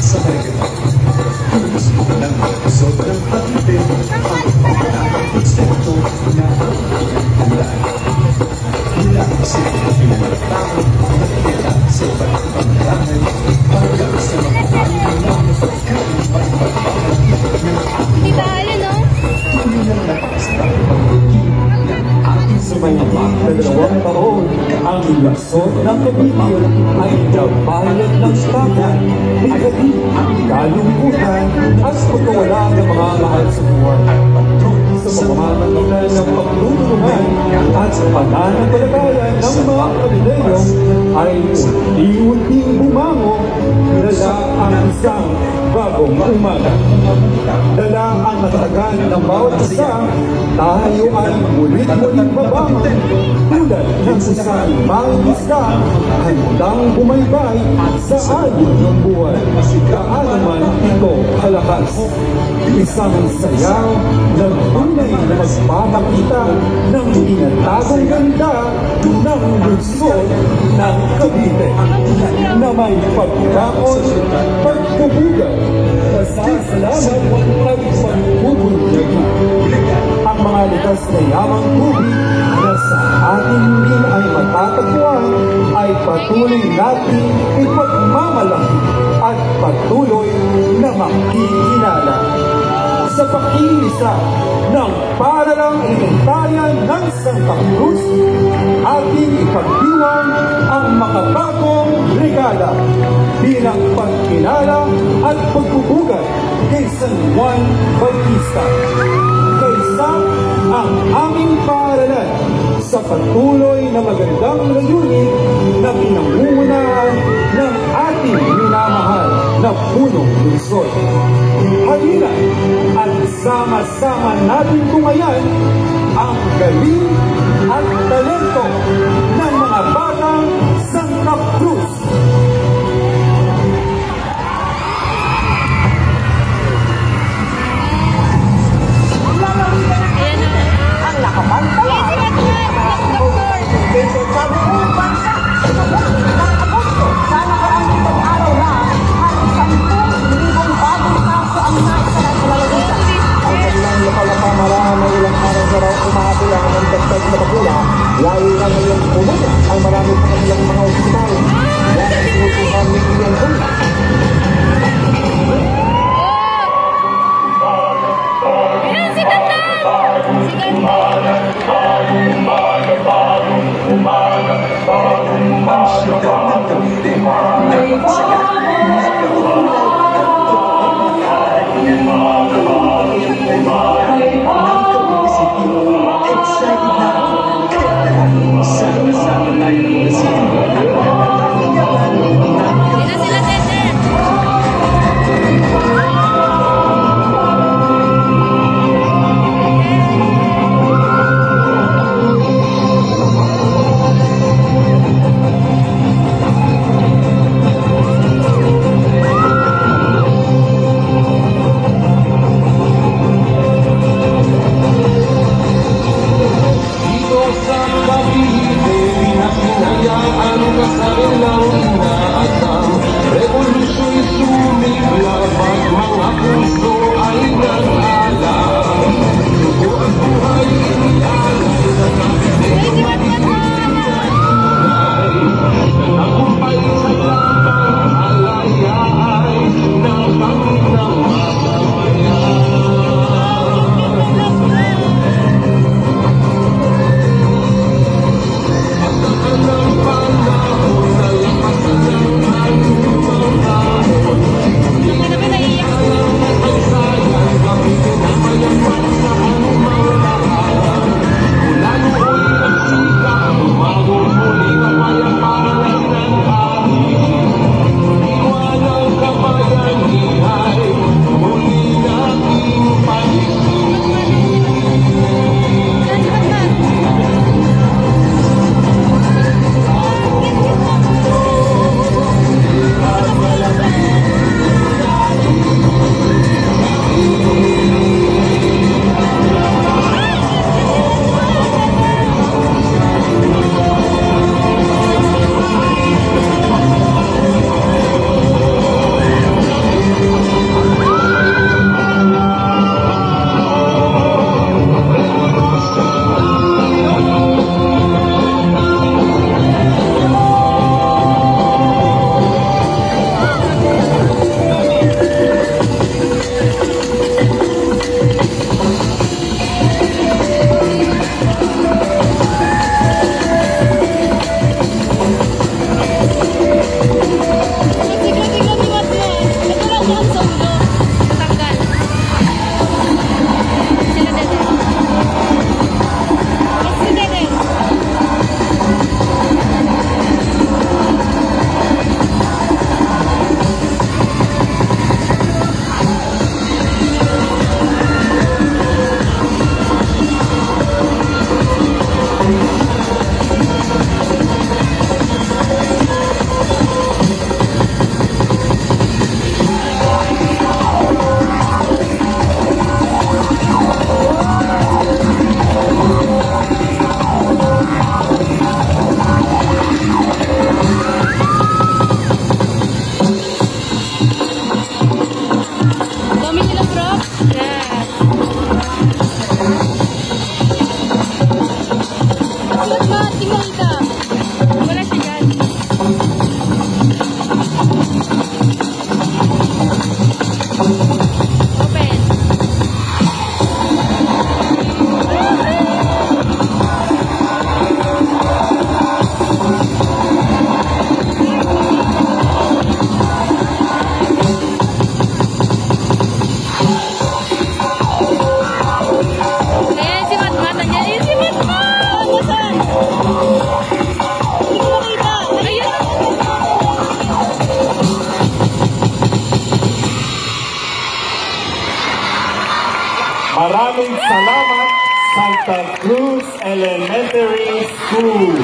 sa Amerika. Nang sobrang pagpipin ang pinaka-insekto na pinagandaan. Mula sa pinagtao na pinagandaan sa iba't ibang bahay hanggang sa mga panginoon na pagkain at pagpapalagit ng ating bahay. Hindi na nakasarap pag-ibig ng ating Sumayamak na 2 taon, ang laksod ng Cavite ay nabayad ng stakan, agad ang kalungkutan at pagkawala ng mga mahal sa buwan. Sa pamamagitan ng pagtutulungan at pananampalataya ng mga Kabileyo ay unti-unting bumango, dala ang isang bagong umaga. Dala ang matagal ng bawat isa, tayo ay mulit-muling babangon tulad ng isang mangista handang bumaybay sa alon ng buwan. Kaano man ito kalakas, isang sayaw ng tunay na magpapakita ng tinatagong ganda ng lungsod ng Cavite na may pagkakon, pagkubugan, pasasalamat at pagbubunyagi. Ang mga likas na yamang tubig na sa ating din ay matatagpuan ay patuloy natin ipagmamalaki at patuloy na makikilala. Sa pakiisa ng Paaralang Elementarya ng Santa Cruz, ating ipagdiwang ang makabagong regala bilang pagkilala at pagbubugat kay San Juan Bautista. Kaysa ang aming paaralan sa patuloy na magandang layunin na pinangungunahan ng ating minamahal na punong lungsod. Halina at sama-sama natin tumayan ang galing at talento ng mga batang Santa Cruz. Ang nakapantala sa buong bansa sa buong Agosto. Sana ko ang itong araw na ang 10,000 bagong kaso ang naisalat sa lalawigan. Ang kanilang lokal na pamahalaan ng ilang araw na raw umahatulang ng dagdag na bakula, lalo na ngayong puno ang marami sa kanilang mga ospital. Yan ang sinusuhan ni Ian Kung. Dito sa Cavite Maraming salamat, Santa Cruz Elementary School.